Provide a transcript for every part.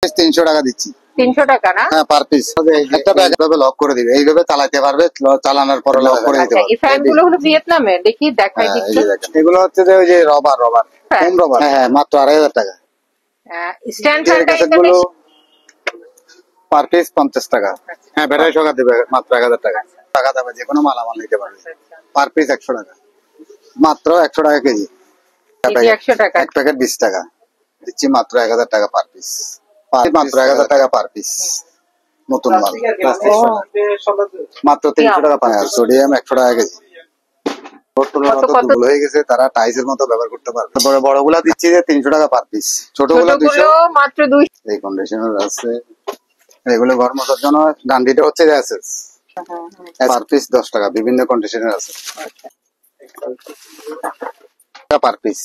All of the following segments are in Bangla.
300 টাকা দিচ্ছি। 300 টাকা না? হ্যাঁ, পার পিস। একটা ব্যাগ এভাবে লক করে দিবে, এইভাবে চালাতে পারবে, চালানোর পরে লক করে দিতে পারবে। এই ফ্যান গুলো হলো ভিয়েতনামে, দেখি দেখাই এই দিচ্ছি। যে দেখেন, এগুলো হচ্ছে যে ওই যে রবার হোম রবার। হ্যাঁ, মাত্র 2500 টাকা। স্ট্যান্ড ফ্যানটা গুলো পার পিস 50 টাকা। হ্যাঁ, ব্যাটারি সহকারে দিবে মাত্র 1000 টাকা। টাকা দেবে, যে কোনো মালামাল নিতে পারবে। পার পিস 100 টাকা, মাত্র 100 টাকা কেজি। 100 টাকা, এক প্যাকেট 20 টাকা দিচ্ছি, মাত্র 1000 টাকা পার পিস। মাত্র 1000 টাকা পার পিস। নতুন মাল মাত্র 300 টাকা পায়। সোডিয়াম 100 টাকা কেজি। হয়ে গেছে, তারা টাইসের মতো ব্যবহার করতে পারবে। তারপরে বড়গুলা দিচ্ছি যে 300 টাকা পার পিস, ছোটগুলো 200 মাত্র 200। এই কন্ডিশনার আছে, এগুলো ঘর মোছার জন্য। ডান্ডিটা হচ্ছে এসএস, পার পিস 10 টাকা। বিভিন্ন কন্ডিশনার আছে, পার পিস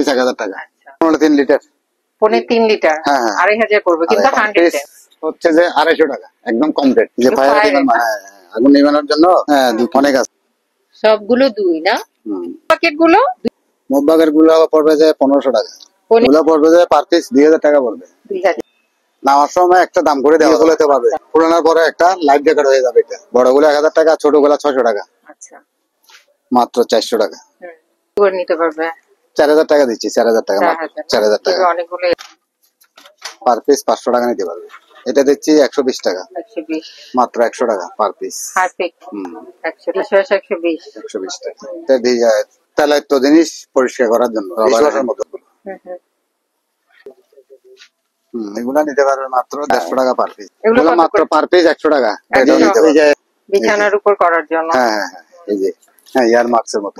1000 টাকা। 3 লিটার, 3 লিটার। হ্যাঁ, 2500 পড়বে, কিন্তু 100 হচ্ছে যে 250 টাকা, একদম কমপ্লিট। যে আগুন নিবানোর জন্য অনেক আছে। সবগুলো 2 না? প্যাকেট গুলো মোবাগের গুলো পড়বে যে 1500 টাকা। ওগুলো পড়বে যে পার পিস 2000 টাকা পড়বে। 2000। নেওয়ার সময় একটা দাম করে দেওয়া হতে পারবে, পুরানোর পরে একটা লাইফ জ্যাকেট হয়ে যাবে। এটা বড়গুলো 1000 টাকা, ছোটগুলো 600 টাকা। আচ্ছা, মাত্র 400 টাকা করে নিতে পারবে। 4000 টাকা দিচ্ছি, 4000 টাকা, 4000 টাকা। অনেকগুলো পার পিস 500 টাকা নিতে পারবে। এটা দিচ্ছি 120 টাকা, 120, মাত্র 100 টাকা পার পিস। 120 টাকা। তেলের তো জিনিস পরিষ্কার করার জন্য ডিশওয়াশার মতো। এগুলা নিতে পারবে মাত্র 150 টাকা পার পিস। এগুলো মাত্র পার পিস 100 টাকা। বিছানার উপর করার জন্য। হ্যাঁ, এই যে ইয়ার মার্কসের মতো।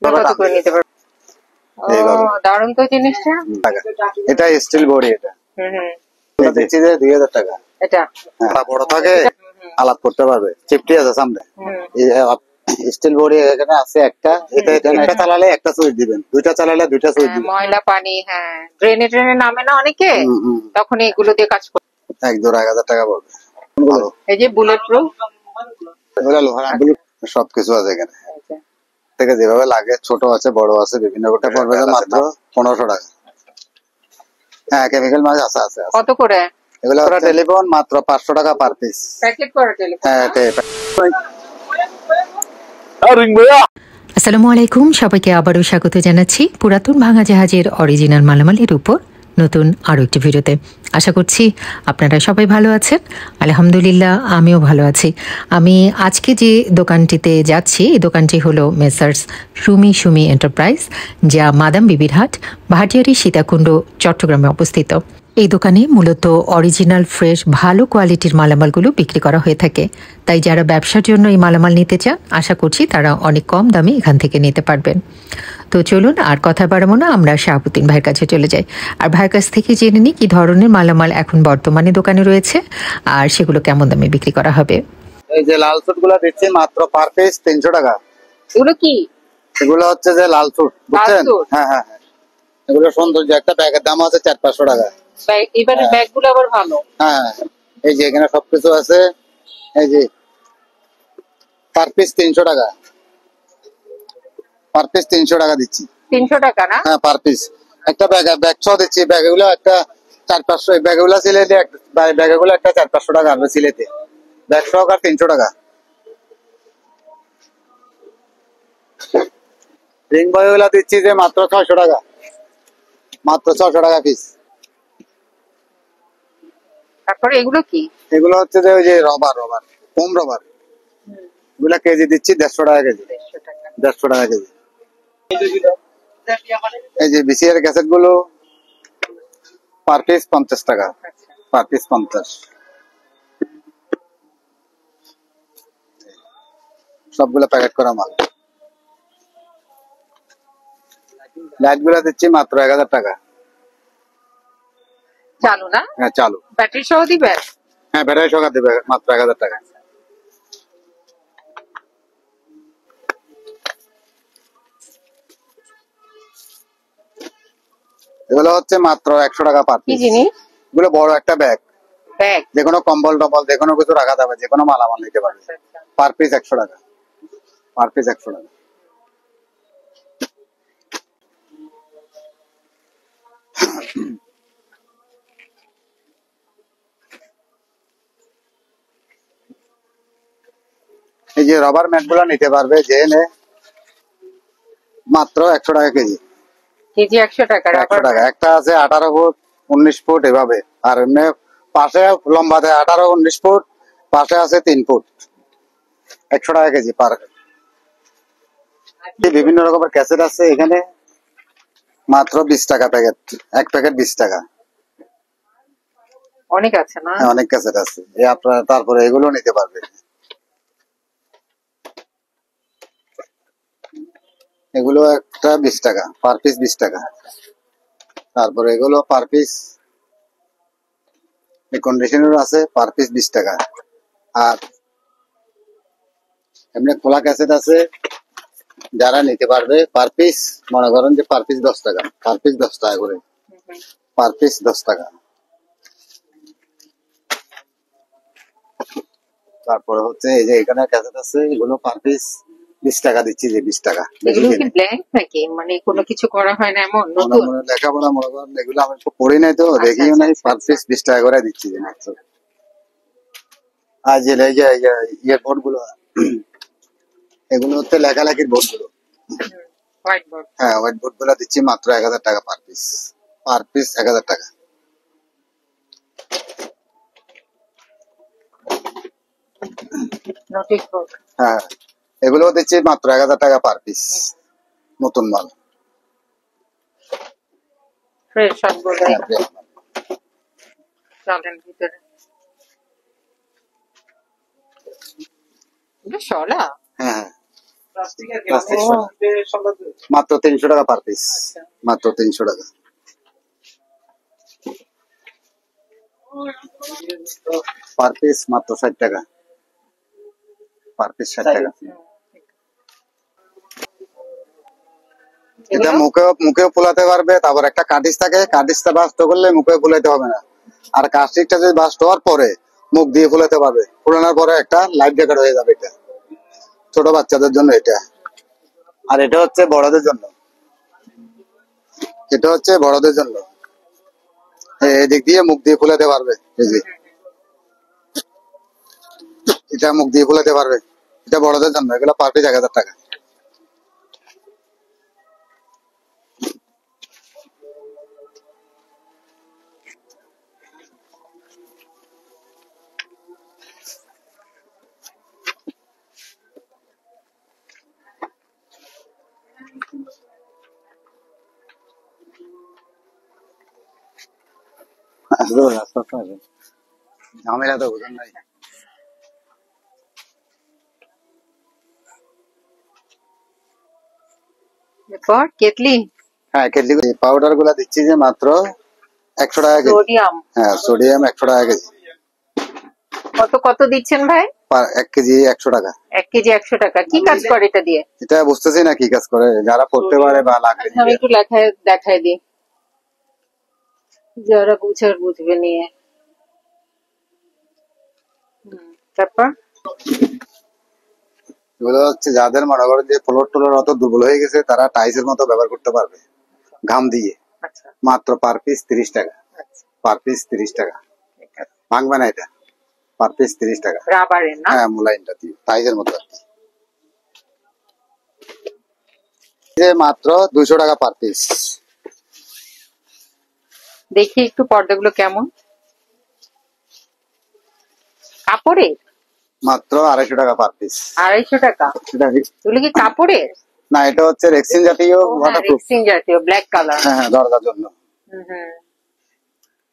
কত করে নিতে পারবে? দারুণ তো জিনিসটা। এটা স্টিল বডি, এটা দিচ্ছি যে 2000 টাকা। এটা বড় থাকে, আলাপ করতে পারবে। চিপটি আছে সামনে, স্টিল বডি এখানে আছে একটা। এটা চালালে একটা সুইচ দিবেন, দুইটা চালালে দুইটা সুইচ দিবেন। ময়লা পানি, হ্যাঁ, ড্রেনে নামে না অনেকে, তখন এগুলো দিয়ে কাজ করে। 1000 টাকা পড়বে। এই যে বুলেট প্রুফ, সবকিছু আছে এখানে। থেকে যেভাবে লাগে, ছোট আছে, বড় আছে, বিভিন্ন করতে পড়বে মাত্র 1500 টাকা। হ্যাঁ, কেমিক্যাল মাছ আছে। কত করে এগুলো? টেলিফোন মাত্র 500 টাকা পার পিস। প্যাকেট করা টেলিফোন। হ্যাঁ, আসসালামু আলাইকুম, সবাইকে আবারও স্বাগত জানাচ্ছি পুরাতন ভাঙা জাহাজের অরিজিনাল মালামালের উপর নতুন আরও একটি ভিডিওতে। আশা করছি আপনারা সবাই ভালো আছেন। আলহামদুলিল্লাহ, আমিও ভালো আছি। আমি আজকে যে দোকানটিতে যাচ্ছি, এই দোকানটি হলো মেসার্স সুমি এন্টারপ্রাইজ, যা মাদাম বিবির হাট, ভাটিয়ারি, সীতাকুণ্ড, চট্টগ্রামে অবস্থিত। এই দোকানে মূলত অরিজিনাল ফ্রেশ ভালো কোয়ালিটির মালামালগুলো বিক্রি করা হয়ে থাকে। তাই যারা ব্যবসার জন্য এই মালামাল নিতে চান, আশা করছি তারা অনেক কম দামে এখান থেকে নিতে পারবেন। তো চলুন আর কথা বাড়াবো না, আমরা শাহাবুদ্দিন ভাইয়ের কাছে চলে যাই আর ভাইয়ের কাছ থেকে জেনে নিই কি ধরনের মালামাল এখন বর্তমানে দোকানে রয়েছে আর সেগুলো কেমন দামে বিক্রি করা হবে। এই যে লাল স্যুট গুলো দিচ্ছি মাত্র পার পিস 300 টাকা। এগুলো কি? এগুলো হচ্ছে যে লাল স্যুট, বুঝছেন? হ্যাঁ, এগুলো সৌন্দর্য। একটা ব্যাগের দাম আছে 400-500 টাকা। এবারে ব্যাগগুলো আবার ভালো। হ্যাঁ, এই যে এখানে সবকিছু আছে। এই যে পার পিস 300 টাকা, পার পিস 300 টাকা দিচ্ছি। 300 টাকা না? হ্যাঁ, পার পিস। একটা ব্যাগ সহ দিচ্ছি। ব্যাগগুলো একটা 400-500, ব্যাগগুলো সিলেতে ব্যাগগুলো একটা 400-500 টাকা আসবে সিলেতে। ব্যাগ সহকার 300 টাকা। রিং বয়গুলো দিচ্ছি যে মাত্র 600 টাকা, মাত্র 600 টাকা পিস। তারপরে এগুলো কি? এগুলো হচ্ছে যে ওই যে রবার হোম রবার। এগুলা কেজি দিচ্ছি 150 টাকা কেজি। 150 টাকা কেজি। এই যে বিসিআর ক্যাসেট গুলো পার পিস 50 টাকা, পার পিস 50। সবগুলো প্যাকেট করা মাল। লাইট গুলা দিচ্ছি মাত্র 1000 টাকা। চালু না? হ্যাঁ, চালু। ব্যাটারি সহ দিবে? হ্যাঁ, ব্যাটারি সহ দিবে, মাত্র 1000 টাকা। এগুলো হচ্ছে মাত্র 100 টাকা পার পিস। এগুলো বড় একটা ব্যাগ, যেকোনো কম্বল টম্বল যেকোনো কিছু রাখা যাবে, যেকোনো মালামাল নিতে পারবে। পার পিস 100 টাকা, পার পিস 100 টাকা। এই যে রবার ম্যাট গুলো নিতে পারবে যে এনে মাত্র 100 টাকা কেজি। কেজি 100 টাকা 100 টাকা। একটা আছে 18 ফুট 19 ফুট এভাবে, আর এমনি পাশে লম্বাতে 18 19 ফুট, পাশে আছে 3 ফুট। 100 টাকা কেজি পার। বিভিন্ন রকমের ক্যাসেট আছে এখানে, মাত্র 20 টাকা প্যাকেট। এক প্যাকেট 20 টাকা। অনেক আছে না? হ্যাঁ, অনেক ক্যাসেট আছে। এই আপনারা তারপরে এগুলো নিতে পারবে। এগুলো একটা 20 টাকা, পার পিস 20 টাকা। তারপরে এগুলো পার পিস কন্ডিশনার আছে, পার পিস 20 টাকা। আর এমনি খোলা ক্যাসেট আছে, যারা নিতে পারবে পার পিস, মনে করেন যে পার পিস 10 টাকা, পার পিস 10 টাকা করে, পার পিস 10 টাকা। তারপরে হচ্ছে এই যে এখানে ক্যাসেট আছে, এগুলো পার পিস 20 টাকা দিচ্ছি, যে 20 টাকা। এগুলো কি ব্ল্যাঙ্ক নাকি, মানে কোনো কিছু করা হয় না এমন নতুন? লেখাপড়া মনে করেন এগুলো আমি পড়ি নাই তো, দেখিও নাই। পার পিস 20 টাকা করে দিচ্ছি যে মাত্র। আর যে ইয়ে বোর্ড গুলো, এগুলো হচ্ছে লেখালেখির বোর্ড গুলো। White board. হ্যাঁ, হোয়াইট বোর্ড গুলো দিচ্ছি মাত্র 1000 টাকা পার পিস। পার পিস 1000 টাকা। Notice board. হ্যাঁ, এগুলো দিচ্ছি মাত্র 1000 টাকা পার পিস, নতুন মাল। ফ্রেশ সবগুলো। হ্যাঁ, fresh মাল। চলেন ভিতরে। এটা শলা? হ্যাঁ, প্লাস্টিক শলা। মাত্র 300 টাকা পার পিস, মাত্র 300 টাকা। পার পিস মাত্র 60 টাকা, পার পিস 60 টাকা। এটা মুখেও ফুলাতে পারবে। তারপর একটা কার্টিজ থাকে, কার্টিজটা বাস্ট করলে মুখে ফুলাতে হবে না। আর কার্টিজটা যদি বাস্ট হওয়ার পরে মুখ দিয়ে ফুলাতে পারবে, ফুলানোর পরে একটা লাইফ জ্যাকেট হয়ে যাবে। এটা ছোট বাচ্চাদের জন্য এটা। আর এটা হচ্ছে বড়দের জন্য, এটা হচ্ছে বড়দের জন্য। এদিক দিয়ে মুখ দিয়ে ফুলাতে পারবে। এই যে এটা মুখ দিয়ে ফুলাতে পারবে, এটা বড়দের জন্য। এগুলো পার পিস 1000 টাকা। ঝামেলা তো বুঝেন নাই। এরপর কেটলি। হ্যাঁ, কেটলি পাউডার গুলা দিচ্ছি যে মাত্র 100 টাকা কেজি। সোডিয়াম। হ্যাঁ, সোডিয়াম 100 টাকা কেজি। কত কত দিচ্ছেন ভাই? 1 কেজি 100 টাকা। 1 কেজি 100 টাকা। কি কাজ করে এটা দিয়ে? এটা বুঝতেছি না কি কাজ করে, যারা পড়তে পারে বা লাগে। আমি একটু লেখায় দেখাই দিই, যারা বুঝার বুঝবে নিয়ে। তারপর এগুলো হচ্ছে যাদের মনে করেন যে ফ্লোর টোলোর অত দুর্বল হয়ে গেছে, তারা টাইলসের মতো ব্যবহার করতে পারবে ঘাম দিয়ে। মাত্র পার পিস 30 টাকা, পার পিস 30 টাকা। ভাঙবে না এটা, পার পিস 30 টাকা। রাবারের না? হ্যাঁ, মোলাইনটা দিয়ে টাইলসের মতো আর কি। যে মাত্র 200 টাকা পার পিস। দেখি একটু পর্দাগুলো কেমন, কাপড়ের? মাত্র 250 টাকা পার পিস। 250 টাকা? এগুলো কি কাপড়ের? না, এটা হচ্ছে রেক্সিন জাতীয়, ওয়াটারপ্রুফ। রেক্সিন জাতীয়, ব্ল্যাক কালার। হ্যাঁ, দরজার জন্য।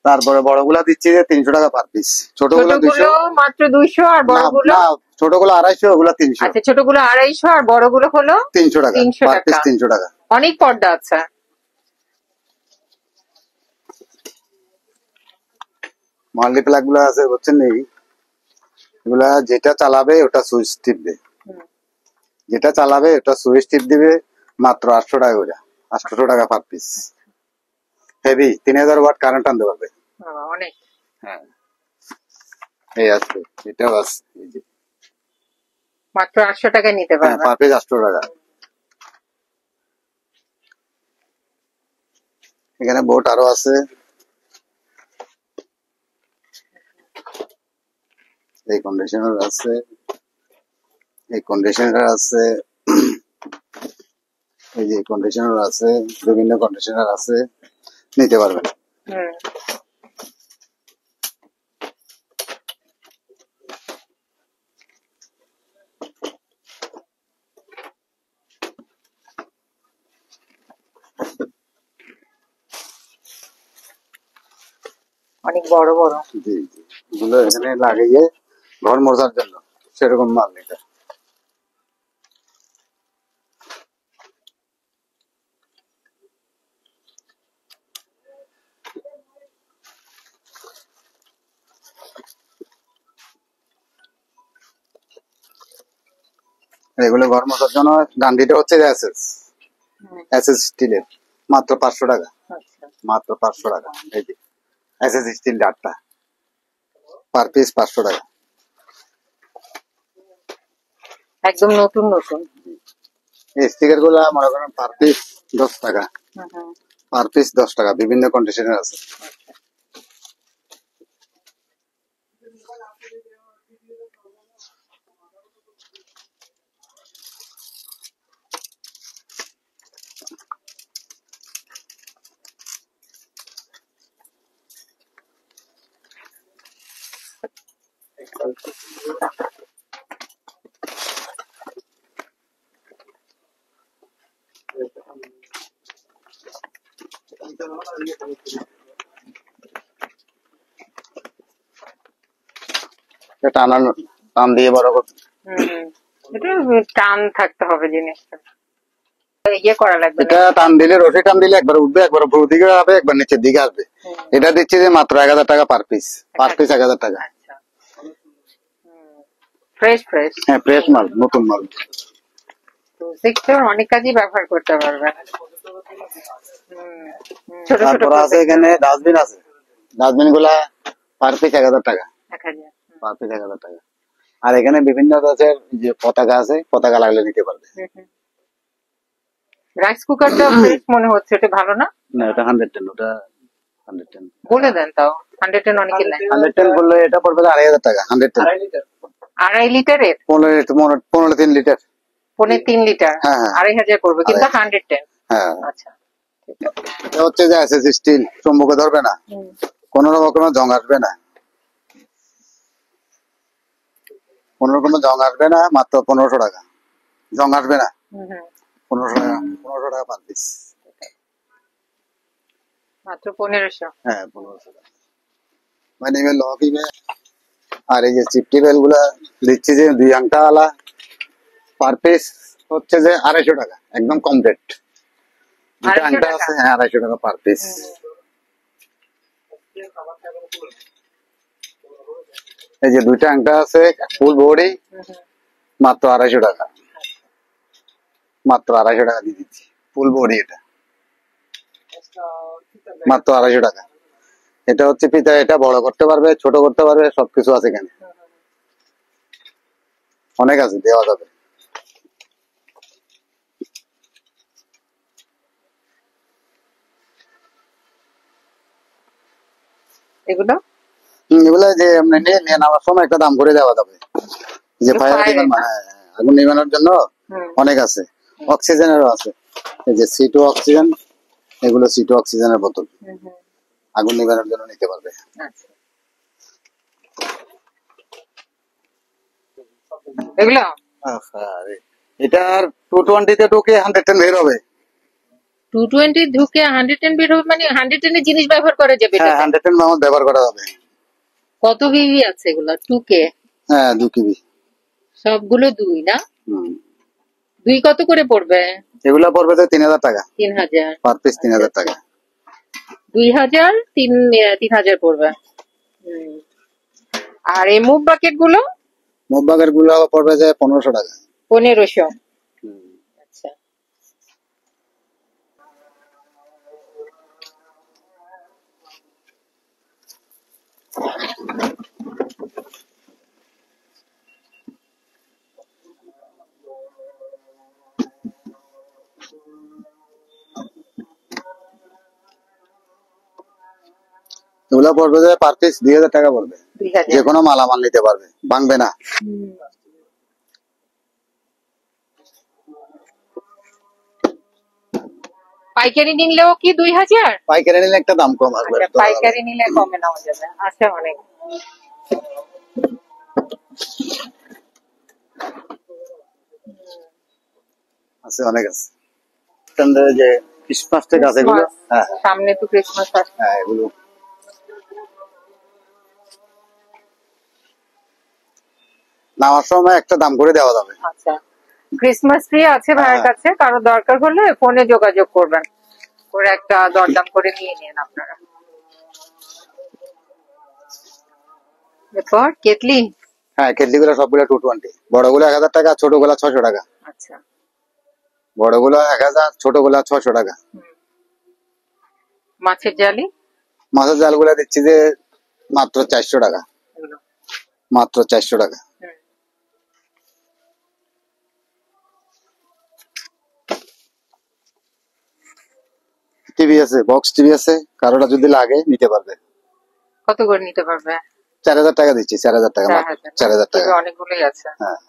তারপরে বড়গুলা দিচ্ছি যে 300 টাকা পার পিস। ছোটগুলো 200। মাত্র 200, আর বড়গুলো? না, ছোটগুলো 250, ওগুলো 300। আচ্ছা, ছোটগুলো 250 আর বড়গুলো হলো 300 টাকা 300 পার পিস, টাকা। 300 টাকা। অনেক পর্দা আছে। মাল্টি প্লাগ গুলো আছে, বুঝছেন নি? এগুলা যেটা চালাবে ওটা সুইচ টিপবে, যেটা চালাবে ওটা সুইচ টিপ দিবে। মাত্র 800 টাকা করে, 800 টাকা per piece. Heavy 3000 watt current আনতে পারবে। অনেক। হ্যাঁ, এই আছে, এটাও আছে। মাত্র 800 টাকায় নিতে পারবে। পার পিস 800 টাকা। এখানে বোট আরো আছে। এই কন্ডিশনার আছে, এই কন্ডিশনার আছে, এই যে কন্ডিশনার আছে, বিভিন্ন কন্ডিশনার আছে, নিতে পারবেন। অনেক বড় বড়। জি জি, এগুলো এখানে লাগিয়ে ঘর মোছার জন্য সেরকম মাল নিতে। এগুলো ঘর মোছার জন্য। ডান্ডিটা হচ্ছে এসএস, এসএস স্টিলের, মাত্র 500 টাকা, মাত্র 500 টাকা। এই যে এসএস স্টিল ডাটটা পার পিস 500 টাকা। একদম নতুন নতুন। এই স্টিকার গুলা মনে করেন পার পিস 10 টাকা, পার পিস 10 টাকা। বিভিন্ন কন্ডিশনের আছে। টান দিয়ে বড় করতে। এটা টান থাকতে হবে জিনিসটা, ইয়ে করা লাগবে। এটা টান দিলে, রশি টান দিলে একবার উঠবে, একবার উপর দিকে হবে, একবার নিচের দিকে আসবে। এটা দিচ্ছে যে মাত্র 1000 টাকা পার পিস, পার পিস 1000 টাকা। ফ্রেশ ফ্রেশ, হ্যাঁ ফ্রেশ মাল, নতুন মাল। সেক্টর অনেক কাজই ব্যবহার করতে পারবে। ছোট ছোট তারপর আছে এখানে ডাস্টবিন আছে। ডাস্টবিন গুলা পার পিস 1000 টাকা, পার পিস 1000 টাকা। আর এখানে বিভিন্ন ধরনের যে পতাকা আছে, পতাকা লাগলে নিতে পারবে। রাইস কুকারটা ফ্রেশ মনে হচ্ছে, এটা ভালো না? না এটা 110, ওটা 110 বলে দেন তাও। 110 অনেকে নেয়। 110 বললে এটা পড়বে 2500 টাকা। 110 2.5 লিটারের, 15 লিটার, 3 লিটার, হ্যাঁ 2500 পড়বে, কিন্তু 110। হ্যাঁ। আচ্ছা, এটা হচ্ছে যে এসএস স্টিল, চুম্বকে ধরবে না, কোন রকম জং আসবে না, কোন রকম জং আসবে না। মাত্র 1500 টাকা, জং আসবে না। 1500 টাকা, 1500 টাকা পার পিস, মাত্র 1500। হ্যাঁ 1500 টাকা। মানে লক ইবে। আর এই যে চিপটি বেল গুলা দিচ্ছি যে 2 আংটা वाला, পার পিস হচ্ছে যে 250 টাকা, একদম কমপ্লিট। 2টা আংটা আছে, হ্যাঁ 250 টাকা পার পিস। এই যে 2টা আংটা আছে ফুল বডি, মাত্র 250 টাকা, মাত্র 250 টাকা দিয়ে দিচ্ছি ফুল বডি। এটা মাত্র 250 টাকা। এটা হচ্ছে পিতা, এটা বড় করতে পারবে, ছোট করতে পারবে, সবকিছু আছে এখানে, অনেক আছে, দেওয়া যাবে। এগুলো এগুলা যে আপনি নিয়ে নেওয়ার সময় একটা দাম করে দেওয়া যাবে, যে ফায়ার আগুন নিবানোর জন্য অনেক আছে। অক্সিজেনেরও আছে, এই যে C2 অক্সিজেন, এগুলো C2 অক্সিজেনের বোতল, আগুন নিবানোর জন্য নিতে পারবে। এগুলো এটার 220 তে ঢুকে 110 বের হবে। 220 ঢুকে 110 বের হবে, মানে 110 এর জিনিস ব্যবহার করা যাবে? হ্যাঁ 110 মাউন্ট ব্যবহার করা যাবে। কত বিবি আছে এগুলো? 2K? হ্যাঁ 2 কেবি সবগুলো 2 না? 2 কত করে পড়বে? এগুলা পড়বে তো 3000 টাকা, 3000 পার পিস 3000 টাকা। 2000, 3000 পড়বে। আর এই মুভ বাকেট গুলো? মুভ বাকেট গুলো পড়বে যে 1500 টাকা। 1500। আচ্ছা, এগুলা পড়বে যে পার পিস 2000 টাকা পড়বে। যে কোনো মালামাল নিতে পারবে, ভাঙবে না। পাইকারি নিলেও কি 2000? পাইকারি নিলে একটা দাম কম আসবে। আচ্ছা, পাইকারি নিলে কমে নেওয়া যাবে। আচ্ছা, অনেক আছে, অনেক আছে। স্ট্যান্ডার্ড যে ক্রিসমাস থেকে আছে এগুলো। হ্যাঁ সামনে তো ক্রিসমাস আসছে। হ্যাঁ, এগুলো নেওয়ার সময় একটা দাম করে দেওয়া যাবে। আচ্ছা, ক্রিসমাস ট্রি আছে ভাইয়ের কাছে, কারো দরকার হলে ফোনে যোগাযোগ করবেন, করে একটা দরদাম করে নিয়ে নিন আপনারা। এরপর কেটলি। হ্যাঁ, কেটলিগুলো সবগুলো 220, বড়গুলো 1000 টাকা, ছোটগুলো 600 টাকা। আচ্ছা, বড়গুলো 1000, ছোটগুলো 600 টাকা। মাছের জালি। মাছের জালগুলো দিচ্ছি যে মাত্র 400 টাকা, এগুলো মাত্র 400 টাকা। টিভি আছে, বক্স টিভি আছে, কারোটা যদি লাগে নিতে পারবে। কত করে নিতে পারবে? 4000 টাকা দিচ্ছি, 4000 টাকা, 4000 4000 টাকা। অনেকগুলোই আছে। হ্যাঁ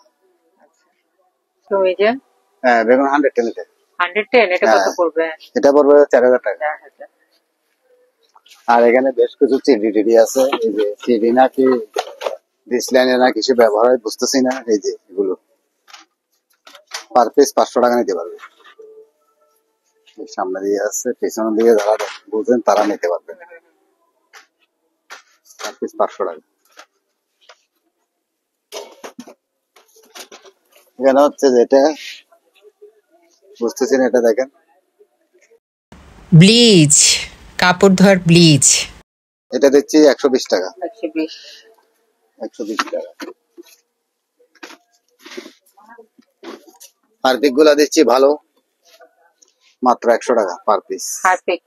তুমি যে হ্যাঁ, বেগুন 110 নিতে। 110, এটা কত পড়বে? এটা পড়বে 4000 টাকা। 4000। আর এখানে বেশ কিছু সিডি টিডি আছে, এই যে সিডি নাকি ডিসলাইনে না কিছু ব্যবহার হয় বুঝতেছি না। এই যে এগুলো পার পিস 500 টাকা নিতে পারবে। সামনে দিয়ে আছে, পেছনের দিকে যারা বুঝেন তারা নিতে পারবে। পার পিস 500 টাকা। এখানে হচ্ছে যেটা বুঝতেছি না, এটা দেখেন, ব্লিচ, কাপড় ধোয়ার ব্লিচ। এটা দিচ্ছি 120 টাকা। 120। 120 টাকা। হারপিক গুলা দিচ্ছি ভালো, মাত্র 100 টাকা পার পিস। হারপিক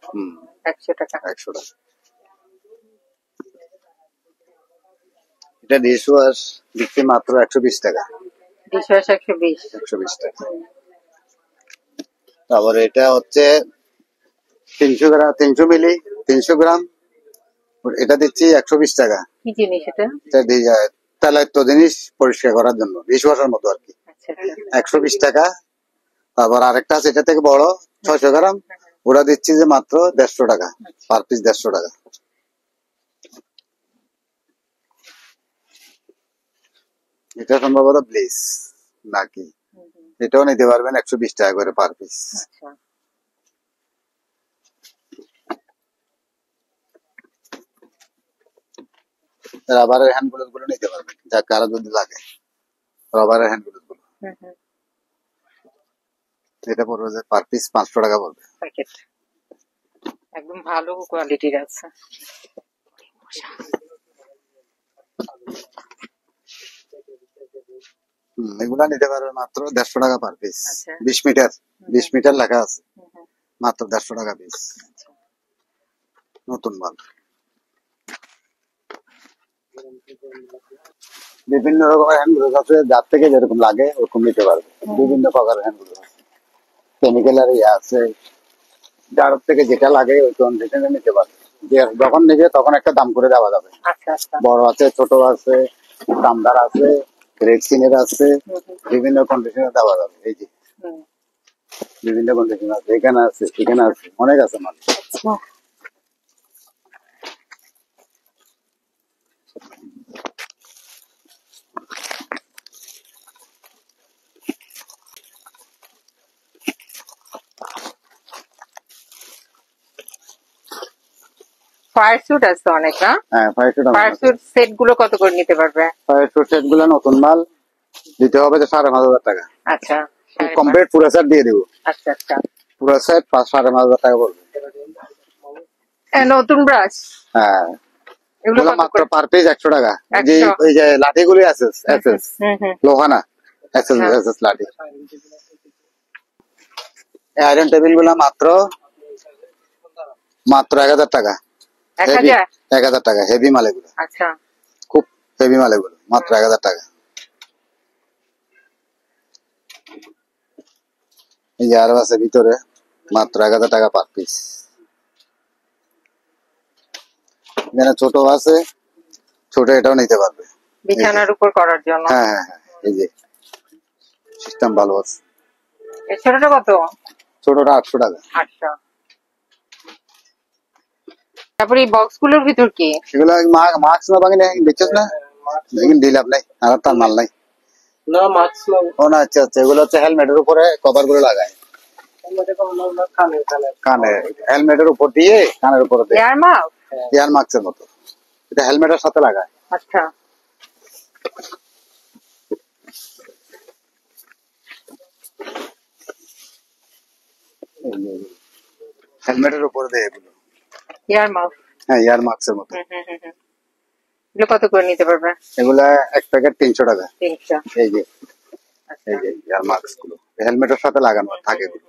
100 টাকা। 100 টাকা। এটা ডিশ ওয়াশ দিচ্ছি মাত্র 120 টাকা। Dish wash 120। 120 টাকা। তারপরে এটা হচ্ছে 300 গ্রাম, 300 মিলি, 300 গ্রাম, এটা দিচ্ছি 120 টাকা। কি জিনিস এটা? তেলাক্ত জিনিস পরিষ্কার করার জন্য, ডিশ ওয়াশের মতো আর কি। 120 টাকা। তারপর আরেকটা আছে, এটা থেকে বড়, 600 গ্রাম, ওটা দিচ্ছি যে মাত্র 150 টাকা পার পিস, 150 টাকা। এটা সম্ভবত ব্লিচ নাকি, এটাও নিতে পারবেন 120 টাকা করে পার পিস। রাবারের হ্যান্ড গ্লোভ গুলো নিতে পারবেন, যা কারো যদি লাগে, রাবারের হ্যান্ড গ্লোভ গুলো। এটা পড়বে যে পার পিস 500 টাকা পড়বে। প্যাকেট একদম ভালো কোয়ালিটির আছে। এগুলা নিতে পারবে মাত্র 150 টাকা পার পিস। 20 মিটার, 20 মিটার লেখা আছে, মাত্র 150 টাকা পিস। নতুন মাল। বিভিন্ন রকমের হ্যান্ড গ্লোভ আছে, যার থেকে যেরকম লাগে ওরকম নিতে পারবে। বিভিন্ন প্রকারের হ্যান্ড গ্লোভ আছে, কেমিক্যালের ইয়ে আছে, যার থেকে যেটা লাগে ওই কন্ডিশনে নিতে পারবে। যখন নিবে তখন একটা দাম করে দেওয়া যাবে। বড় আছে, ছোট আছে, দামদার আছে, রেক্সিনের আছে, বিভিন্ন কন্ডিশনে দেওয়া যাবে। এই যে বিভিন্ন কন্ডিশন আছে, এখানে আছে, এখানে আছে, অনেক আছে মাল। ফায়ার স্যুট আছে অনেক না? হ্যাঁ, ফায়ার স্যুট সেট গুলো কত করে নিতে পারবে? ফায়ার স্যুট সেট গুলো নতুন মাল, দিতে হবে যে 5,500 টাকা। আচ্ছা, কমপ্লিট পুরো সেট দিয়ে দিব। আচ্ছা আচ্ছা, পুরো সেট 5,500 টাকা পড়বে। নতুন ব্রাশ। হ্যাঁ, এগুলো মাত্র পার পিস 100 টাকা। যে ওই যে লাঠিগুলি আছে, এসএস লোহানা, এসএস লাঠি। আয়রন টেবিল গুলা মাত্র 1000 টাকা। 1000 টাকা হেভি মাল এগুলো। আচ্ছা, খুব হেভি মাল এগুলো, মাত্র 1000 টাকা। এই যে আরো আছে ভিতরে, মাত্র 1000 টাকা পার পিস। এখানে ছোট আছে, ছোট এটাও নিতে পারবে বিছানার উপর করার জন্য। হ্যাঁ হ্যাঁ হ্যাঁ, এই যে সিস্টেম ভালো আছে। এই ছোটটা কত? ছোটটা 800 টাকা। 800। তারপরে এই বক্স গুলোর ভিতর কি? এগুলো মাস্ক না ভাঙি দেখছিস না, দেখুন দিলাম নাই আর তার মাল নাই না মাস্ক না, ও না। আচ্ছা আচ্ছা, এগুলো হচ্ছে হেলমেটের উপরে কভার গুলো লাগায়, কানে হেলমেটের উপর দিয়ে কানের উপরে দেয়, এয়ার মাস্ক? এয়ার মাস্কের মতো, এটা হেলমেটের সাথে লাগায়। আচ্ছা, হেলমেটের উপরে দেয় এগুলো, এয়ার মাস্ক। হ্যাঁ এয়ার মাস্কের মতো। এগুলো কত করে নিতে পারবে? এগুলা এক প্যাকেট 300 টাকা। 300। এই যে এই যে এয়ার মাস্ক গুলো হেলমেটের সাথে লাগানো থাকে এগুলো।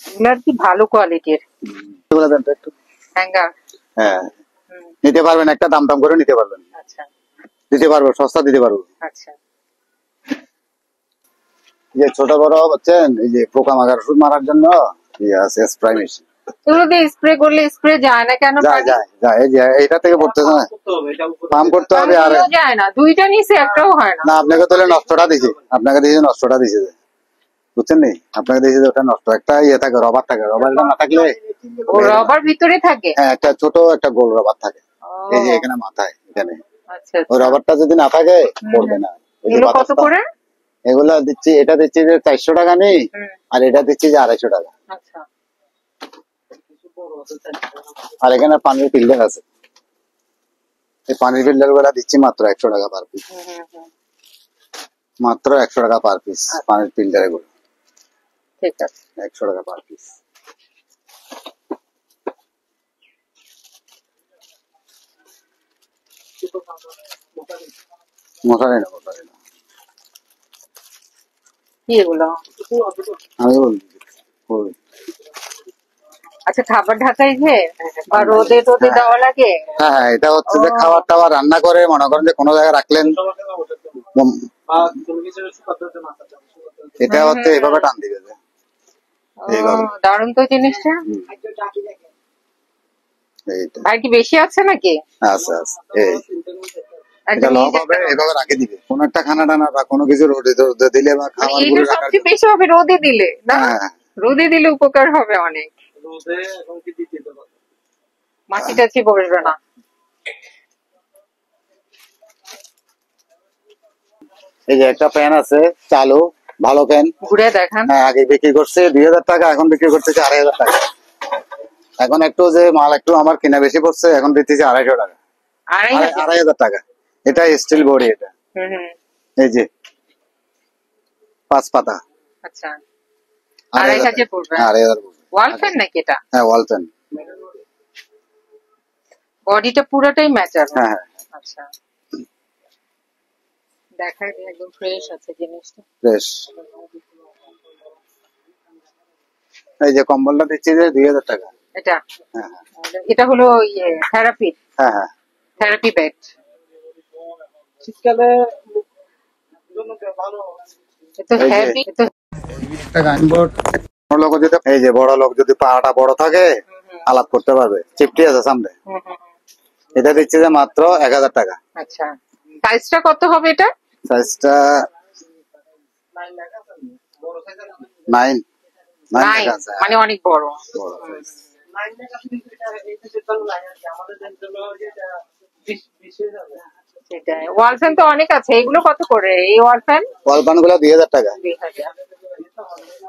এগুলো কি ভালো কোয়ালিটির? এগুলো দেন তো একটু। হ্যাঙ্গার? হ্যাঁ নিতে পারবেন, একটা দাম দাম করে নিতে পারবেন, আচ্ছা দিতে পারবো, সস্তা দিতে পারবো। আচ্ছা। যে ছোট বড় হচ্ছেন এই যে পোকামাকড় ওষুধ মারার জন্য ইয়ে আছে স্প্রে মেশিন। এগুলো দিয়ে স্প্রে করলে স্প্রে যায় না কেন? যায় যায় যায়, এই যে এটা থেকে পড়তেছে না, পাম্প করতে হবে। আর যায় না, দুইটা নিচে একটাও হয় না। না আপনাকে তাহলে নষ্টটা দিছে, আপনাকে দিয়েছে নষ্টটা দিছে, বুঝছেন নি, আপনাকে দিয়েছে ওটা নষ্ট। একটা ইয়ে থাকে, রবার থাকে, রবারটা না থাকলে ও রবার ভিতরে থাকে? হ্যাঁ একটা ছোট একটা গোল রবার থাকে, ও, এই যে এখানে মাথায় এখানে, আচ্ছা ওই আচ্ছা। রবারটা যদি না থাকে পড়বে না। ওই যে এগুলো কত বাতাসটা, করে? এগুলা দিচ্ছি, এটা দিচ্ছি যে 400 টাকা নেই, আর এটা দিচ্ছি যে 250 টাকা। আচ্ছা। আর এখানে পানির ফিল্টার আছে, এই পানির ফিল্টার গুলা দিচ্ছি মাত্র 100 টাকা পার পিস, মাত্র 100 টাকা পার পিস পানির ফিল্টার গুলো, ঠিক আছে। 100 টাকা পার পিস। মশারি না, মশারি না, কি এগুলো? আমি বলছি ওই। আচ্ছা, খাবার ঢাকাই যে বা রোদে টোদে দেওয়া লাগে? হ্যাঁ হ্যাঁ, এটা হচ্ছে যে খাবার টাবার রান্না করে মনে করেন যে কোনো জায়গায় রাখলেন, এটা হচ্ছে এইভাবে টান দিবে যে এইভাবে। দারুণ তো জিনিসটা। এইটা আর কি বেশি আছে নাকি? আচ্ছা আচ্ছা, এই এটা লক হবে, এইভাবে রাখে দিবে। কোন একটা খানা টানা বা কোনো কিছু রোদে রোদে দিলে বা খাবার এটা গুলো রাখার সবচেয়ে জন্য। বেশি হবে রোদে দিলে না? হ্যাঁ রোদে দিলে উপকার হবে অনেক, মাছি টাছি বসবে না। এই যে একটা ফ্যান আছে চালু, ভালো ফ্যান, ঘুরে দেখান। হ্যাঁ আগে বিক্রি করছে 2000 টাকা, এখন বিক্রি করতেছে 2500 টাকা। এখন একটু যে মাল একটু আমার কিনা বেশি পড়ছে, এখন দিতেছে 250 টাকা, 2500 টাকা। এটা স্টিল বডি, এটা এই যে 5 পাতা। আচ্ছা, 2500 পড়বে। 2500 পড়বে। ওয়াল ফ্যান নাকি এটা? হ্যাঁ ওয়াল ফ্যান। বডিটা পুরোটাই ম্যাচার? হ্যাঁ হ্যাঁ আচ্ছা, দেখাই দিই, একদম ফ্রেশ আছে জিনিসটা। ফ্রেশ। এই যে কম্বলটা দিচ্ছি যে 2000 টাকা। এটা হ্যাঁ হ্যাঁ এটা হলো ইয়ে থেরাপি, হ্যাঁ হ্যাঁ। Therapy bed. শীতকালে এটা হেভি। এটা একটা গাইনবোর্ড, বড় লোক যদি, এই যে বড় লোক যদি পাটা বড় থাকে আলাপ করতে পারবে, চিপটি আছে সামনে। এটা দিচ্ছে যে মাত্র 1000 টাকা। আচ্ছা, সাইজটা কত হবে এটা? সাইজটা 9 9, মানে অনেক বড়। সেটাই। ওয়াল ফ্যান তো অনেক আছে, এগুলো কত করে এই ওয়াল ফ্যান? ওয়াল ফ্যান গুলো 2000 টাকা। 2000।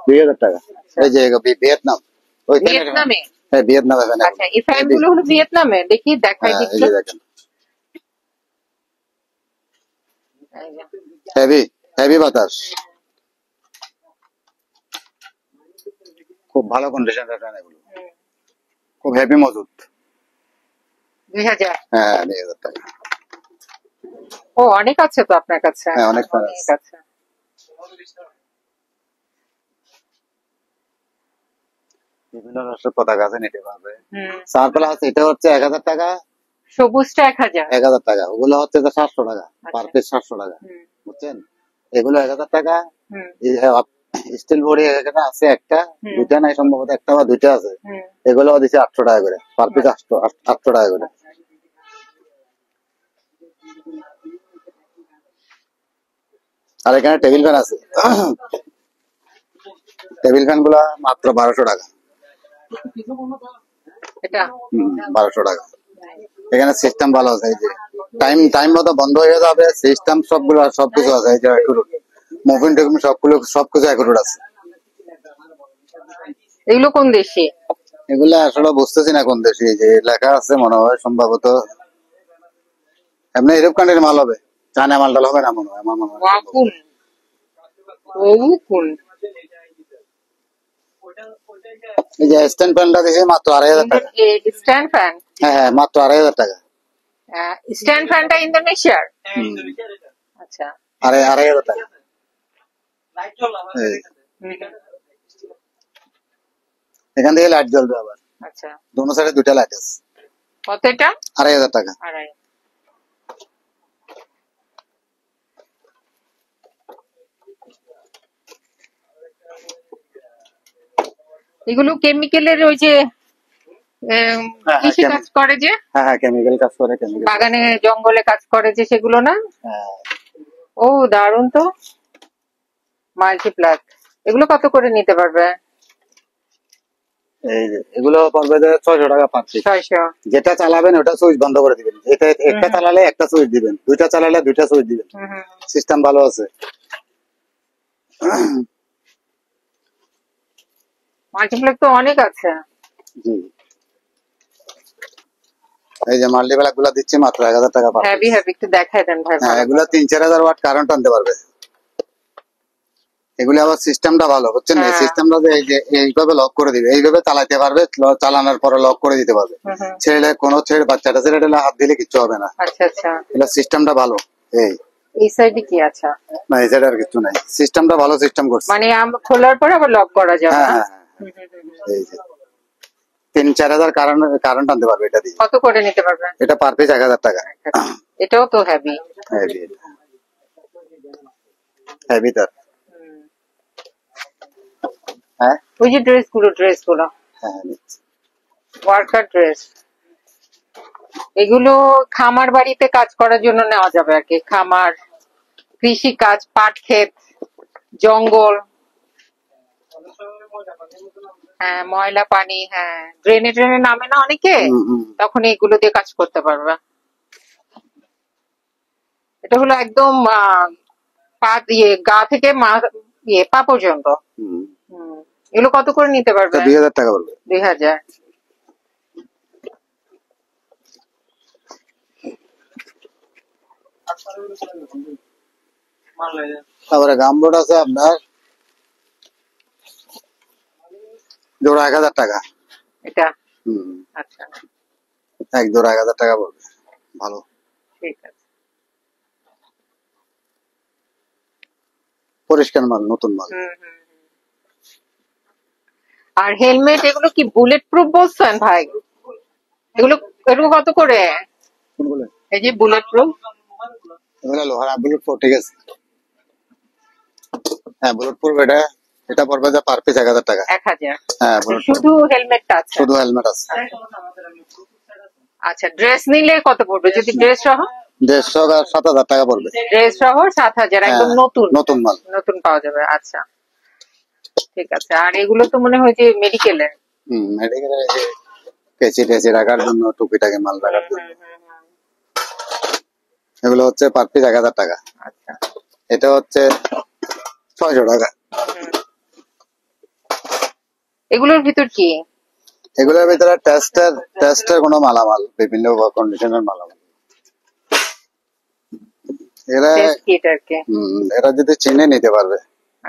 2000 টাকা। এই যে ভিয়েতনাম, ওইখানে ভিয়েতনামে? হ্যাঁ ভিয়েতনামে ফ্যান। আচ্ছা, এই ফ্যান গুলো হলো ভিয়েতনামে, দেখি দেখাই এই দিচ্ছি। যে দেখেন হেভি হেভি বাতাস, খুব ভালো কন্ডিশনের ফ্যান এগুলো, খুব হেভি মজুত। 2000? হ্যাঁ 2000 টাকা। ও অনেক আছে তো আপনার কাছে। হ্যাঁ, অনেক ফ্যান অনেক আছে। বিভিন্ন রাষ্ট্রের পতাকা আছে, নিতে পারবে। সারপ্লাস এটা হচ্ছে 1000 টাকা, সবুজটা 1000। 1000 টাকা। ওগুলো হচ্ছে 700 টাকা পার পিস, 700 টাকা, বুঝছেন। এগুলো 1000 টাকা। স্টিল বডি এখানে আছে একটা, দুইটা নাই সম্ভবত, একটা বা দুইটা আছে। এগুলো দিচ্ছে 800 টাকা করে পার পিস, 800 টাকা করে। আর এখানে টেবিল ফ্যান আছে, টেবিল ফ্যান গুলা মাত্র 1200 টাকা। এটা 1200 টাকা। এখানে সিস্টেম ভালো আছে, এই যে টাইম টাইম মতো বন্ধ হয়ে যাবে, সিস্টেম সবকিছু আছে, এই যে মুভিং টুভিং সবকিছু অ্যাকুরেট আছে। এগুলো কোন দেশি? এগুলা আসলে বুঝতেছি না কোন দেশে, এই যে লেখা আছে মনে হয় সম্ভবত এমনি ইউরোপ কান্ট্রির মাল হবে, চায়না মালটাল হবে না মনে হয়, আমার মনে হয়। ওয়াকুন, ওউকুন। এই যে স্ট্যান্ড ফ্যানটা দিয়েছে মাত্র 2500 টাকা। Stand fan? হ্যাঁ হ্যাঁ, মাত্র 2500 টাকা। স্ট্যান্ড ফ্যানটা ইন্দোনেশিয়ার? আচ্ছা। 2500 টাকা। এই, এখান থেকে লাইট জ্বলবে আবার, আচ্ছা। দোনো সাইডে দুইটা লাইট আছে। কত এটা? 2500 টাকা। আড়াই। এগুলো কেমিক্যালের ওই যে কৃষি কাজ করে যে, হ্যাঁ হ্যাঁ, কেমিক্যাল কাজ করে, কেমিক্যাল। বাগানে জঙ্গলে কাজ করে যে, সেগুলো না? হ্যাঁ। ও দারুন তো। মাল্টিপ্লাক, এগুলো কত করে নিতে পারবে? এই যে এগুলো পড়বে যে 600 টাকা পার পিস। 600। যেটা চালাবেন ওটা সুইচ বন্ধ করে দিবেন, এটা একটা চালালে একটা সুইচ দিবেন, দুইটা চালালে দুইটা সুইচ দিবেন, সিস্টেম ভালো আছে। মাল্টিপ্লাক তো অনেক আছে। জি, এই যে মাল্টিপ্লাক গুলা দিচ্ছি মাত্র 1000 টাকা পার হেভি পিস। হেভি, একটু দেখাই দেন ভাই। হ্যাঁ, এগুলা 3-4000 ওয়াট কারেন্ট আনতে পারবে। এগুলি আবার সিস্টেমটা ভালো, বুঝছেন? এই সিস্টেমটা এই যে এইভাবে লক করে দিবে, এইভাবে চালাতে পারবে, চালানোর পরে লক করে দিতে পারবে। ছেড়ে কোনো বাচ্চাটা ছেড়ে হাত দিলে কিচ্ছু হবে না। আচ্ছা আচ্ছা, এটা সিস্টেমটা ভালো। এই সাইডে কি আছে? না, এই সাইডে আর কিছু নাই, সিস্টেমটা ভালো সিস্টেম করছে। মানে খোলার পরে আবার লক করা যাবে? হ্যাঁ হ্যাঁ, এই যে 3-4000 কারেন্ট আনতে পারবে এটা দিয়ে। কত করে নিতে পারবে? এটা পার পিস 1000 টাকা। এটাও তো হেভি। হেভি তার। হ্যাঁ, ওই যে ড্রেস গুলো হ্যাঁ, ওয়ার্কার ড্রেস, এগুলো খামার বাড়িতে কাজ করার জন্য নেওয়া যাবে আর কি। খামার, কৃষি কাজ, পাট ক্ষেত, জঙ্গল, হ্যাঁ ময়লা পানি, হ্যাঁ ড্রেনে ট্রেনে নামে না অনেকে, তখন এগুলো দিয়ে কাজ করতে পারবে। এটা হলো একদম পা দিয়ে গা থেকে পা পর্যন্ত। এগুলো কত করে নিতে পারবে? 2000 টাকা বলবে। 2000। তারপরে গামবোর্ড আছে আপনার জোড়া 1000 টাকা। এটা? আচ্ছা, এক জোড়া 1000 টাকা পড়বে, ভালো। ঠিক আছে। পরিষ্কার মাল, নতুন মাল। আর হেলমেট, এগুলো কি বুলেট প্রুফ বলছেন ভাই? এগুলো এগুলো কত করে? কোনগুলো? এই যে বুলেট প্রুফ। এগুলো লোহার বুলেট প্রুফ, ঠিক আছে। হ্যাঁ, বুলেট প্রুফ এটা পড়বে যে পার পিস 1000 টাকা। 1000? হ্যাঁ, শুধু হেলমেটটা আছে? শুধু হেলমেট আছে। আচ্ছা, ড্রেস নিলে কত পড়বে? যদি ড্রেস সহ? 150 আর 7000 টাকা পড়বে। ড্রেস সহ 7000, একদম নতুন? নতুন মাল, নতুন পাওয়া যাবে। আচ্ছা, ঠিক আছে। আর এগুলো তো মনে হয় যে মেডিকেলের? মেডিকেলের, এই যে কেচি টেচি রাখার জন্য, টুকিটাকে মাল রাখার জন্য। এগুলো হচ্ছে পার পিস 1000 টাকা। আচ্ছা, এটা হচ্ছে 600 টাকা। এগুলোর ভিতর কি? এগুলোর ভিতরে টেস্টের কোনো মালামাল, বিভিন্ন কন্ডিশনের মালামাল। এরা যদি চিনে নিতে পারবে।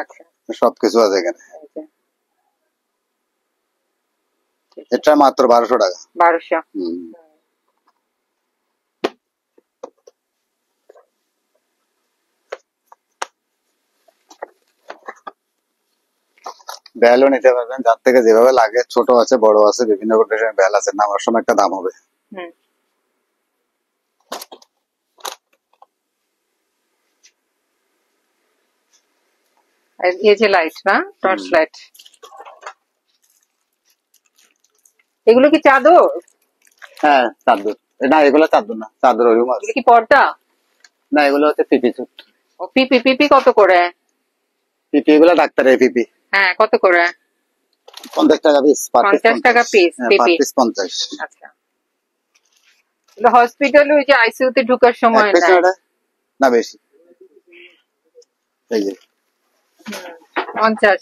আচ্ছা, সবকিছু আছে এখানে। এটা মাত্র 1200 টাকা। 1200? বেলও নিতে পারবেন, যার থেকে যেভাবে লাগে, ছোট আছে বড় আছে, বিভিন্ন কন্ডিশনের বেল আছে, নামার সময় একটা দাম হবে। এই যে লাইট না, টর্চ লাইট, এগুলো কি চাদর? হ্যাঁ, চাদর। না, এগুলো চাদর না, চাদর ওই রুম আছে। কি পর্দা? না, এগুলো হচ্ছে পিপি স্যুট। ও পিপি। পিপি কত করে? পিপি এগুলো ডাক্তারের পিপি। হ্যাঁ, কত করে? 50 টাকা পিস, 50 টাকা piece, পার পেঁপে। পিস 50। আচ্ছা, হসপিটালে ওই যে আইসিইউতে ঢোকার সময় এক পিস নেয়। ওটা না বেশি, এই যে 50।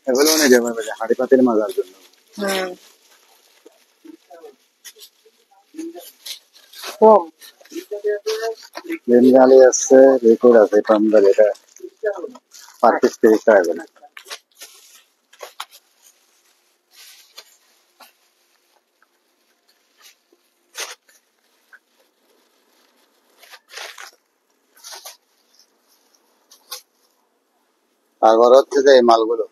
এগুলো নিয়ে যাবে হাঁড়ি পাতিল মাজার জন্য। হুম, কম। বেঙ্গালি আছে, রেকর্ড আছে, পান্ডাল, এটা পার পিস 30 টাকা করে। তারপর হচ্ছে যে এই মালগুলো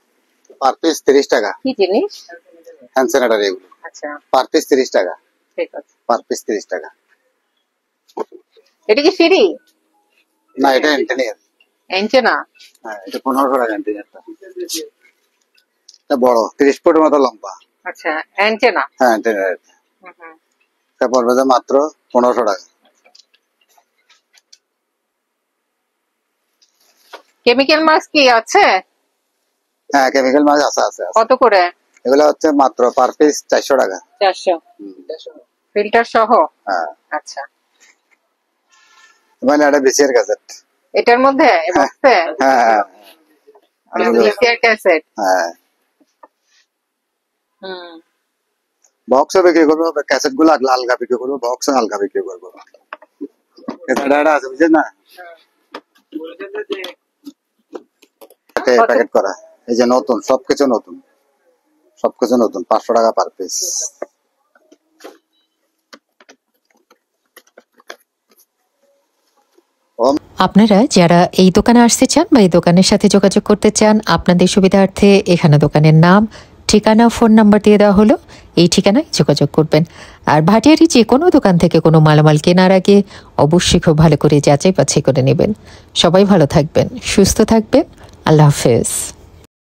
পার পিস 30 টাকা, কি জিনিস? হ্যান্ড স্যানিটারি এগুলো আচ্ছা, পার পিস 30 টাকা, ঠিক আছে। পার পিস 30 টাকা। এটা কি সিঁড়ি? না এটা এন্টেনিয়ার। এনছে না? হ্যাঁ এটা 1500 টাকা এন্টেনিয়ারটা। এটা বড় 30 ফুট মতো লম্বা। আচ্ছা, এনছে না। হ্যাঁ এন্টেনিয়ার, হুম হুম। এটা পড়বে যে মাত্র 1500 টাকা। কেমিক্যাল মাস্ক কি আছে? হ্যাঁ কেমিক্যাল মাছ আছে আছে আছে। কত করে? এগুলো হচ্ছে মাত্র পার পিস 400 টাকা। 400, ফিল্টার সহ? হ্যাঁ আচ্ছা, মানে এটা বিসিআর ক্যাসেট। এটার মধ্যে বক্সে হ্যাঁ হ্যাঁ বিসিআর ক্যাসেট। হ্যাঁ হুম, বক্সও বিক্রি করবো, ক্যাসেট গুলো আলগা বিক্রি করবো, বক্স আলগা বিক্রি করবো। এটা আছে বুঝছেন না, প্যাকেট করা। এই যে নতুন, সবকিছু নতুন, সবকিছু নতুন, 500 টাকা পার পিস। আপনারা যারা এই দোকানে আসতে চান বা এই দোকানের সাথে যোগাযোগ করতে চান, আপনাদের সুবিধার্থে এখানে দোকানের নাম, ঠিকানা, ফোন নাম্বার দিয়ে দেওয়া হলো। এই ঠিকানায় যোগাযোগ করবেন। আর ভাটিয়ারি যে কোনো দোকান থেকে কোনো মালামাল কেনার আগে অবশ্যই খুব ভালো করে যাচাই বাছাই করে নেবেন। সবাই ভালো থাকবেন, সুস্থ থাকবেন। আল্লাহ হাফেজ।